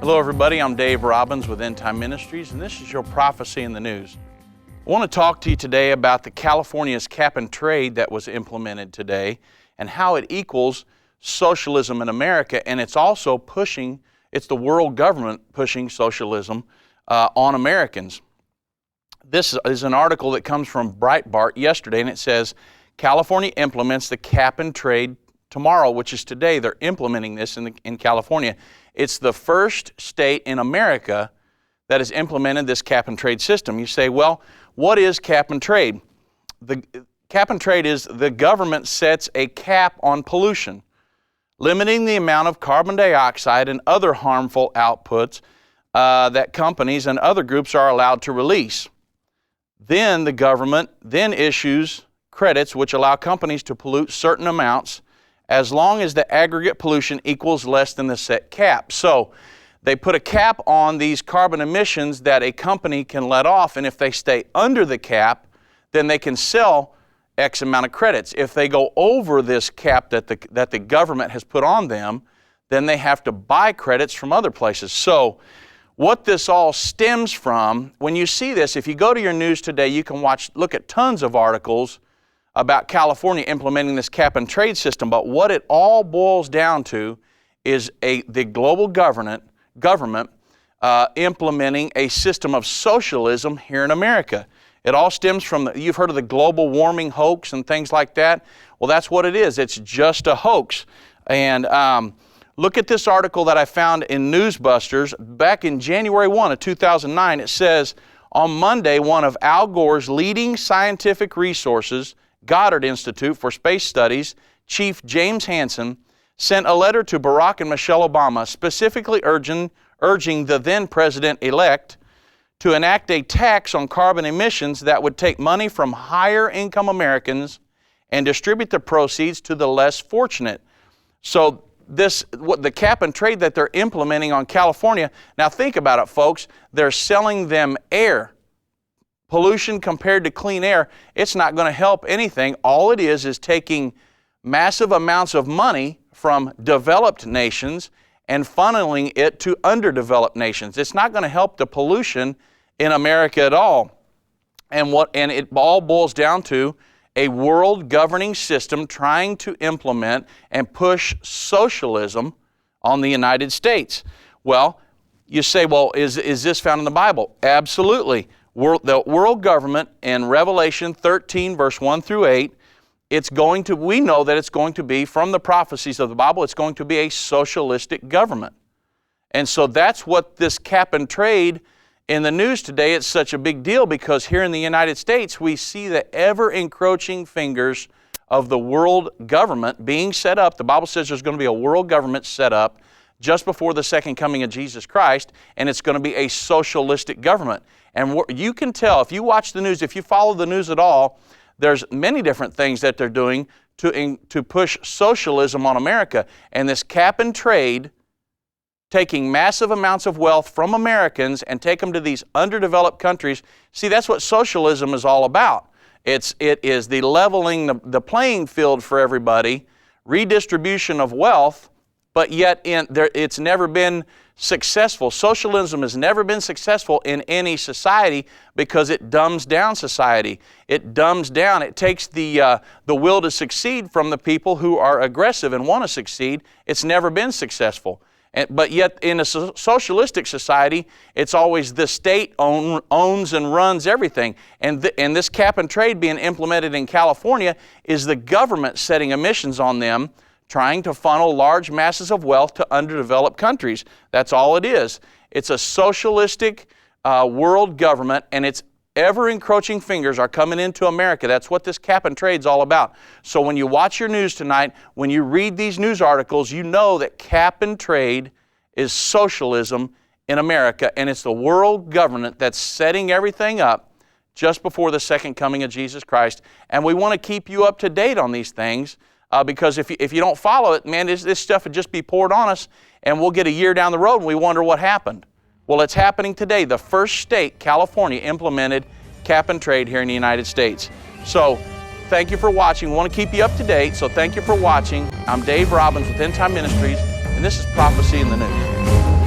Hello everybody, I'm Dave Robbins with Endtime Ministries, and this is your Prophecy in the News. I want to talk to you today about the California's cap and trade that was implemented today and how it equals socialism in America, and it's also it's the world government pushing socialism on Americans. This is an article that comes from Breitbart yesterday, and it says, California implements the cap and trade tomorrow, which is today. They're implementing this in California. It's the first state in America that has implemented this cap and trade system. You say, well, what is cap and trade? The cap and trade is the government sets a cap on pollution, limiting the amount of carbon dioxide and other harmful outputs that companies and other groups are allowed to release. Then the government issues credits which allow companies to pollute certain amounts as long as the aggregate pollution equals less than the set cap. So they put a cap on these carbon emissions that a company can let off, and if they stay under the cap, then they can sell X amount of credits. If they go over this cap that the government has put on them, then they have to buy credits from other places. So what this all stems from, when you see this, if you go to your news today, you can look at tons of articles about California implementing this cap and trade system, but what it all boils down to is the global government implementing a system of socialism here in America. It all stems from, you've heard of the global warming hoax and things like that. Well, that's what it is. It's just a hoax. And look at this article that I found in Newsbusters back in January 1 of 2009. It says, on Monday, one of Al Gore's leading scientific resources, Goddard Institute for Space Studies, Chief James Hansen, sent a letter to Barack and Michelle Obama specifically urging the then president-elect to enact a tax on carbon emissions that would take money from higher-income Americans and distribute the proceeds to the less fortunate. So the cap and trade that they're implementing on California, now think about it, folks, they're selling them air. Pollution compared to clean air, it's not going to help anything. All it is taking massive amounts of money from developed nations and funneling it to underdeveloped nations. It's not going to help the pollution in America at all. And it all boils down to a world governing system trying to implement and push socialism on the United States. Well, you say, well, is this found in the Bible? Absolutely. The world government in Revelation 13, verse 1 through 8, we know that it's going to be, from the prophecies of the Bible, it's going to be a socialistic government. And so that's what this cap and trade in the news today, it's such a big deal, because here in the United States, we see the ever-encroaching fingers of the world government being set up. The Bible says there's going to be a world government set up just before the second coming of Jesus Christ, and it's going to be a socialistic government. And you can tell, if you watch the news, if you follow the news at all, there's many different things that they're doing to push socialism on America. And this cap and trade, taking massive amounts of wealth from Americans and take them to these underdeveloped countries, see, that's what socialism is all about. It is the leveling the playing field for everybody, redistribution of wealth, but yet it's never been successful. Socialism has never been successful in any society because it dumbs down society. It dumbs down. It takes the will to succeed from the people who are aggressive and want to succeed. It's never been successful. But yet in a socialistic society, it's always the state owns and runs everything. And this cap and trade being implemented in California is the government setting emissions on them, trying to funnel large masses of wealth to underdeveloped countries. That's all it is. It's a socialistic world government, and its ever-encroaching fingers are coming into America. That's what this cap and trade's all about. So when you watch your news tonight, when you read these news articles, you know that cap and trade is socialism in America, and it's the world government that's setting everything up just before the second coming of Jesus Christ. And we want to keep you up to date on these things, because if you don't follow it, man, this stuff would just be poured on us, and we'll get a year down the road and we wonder what happened. Well, it's happening today. The first state, California, implemented cap and trade here in the United States. So thank you for watching. We want to keep you up to date, so thank you for watching. I'm Dave Robbins with Endtime Ministries, and this is Prophecy in the News.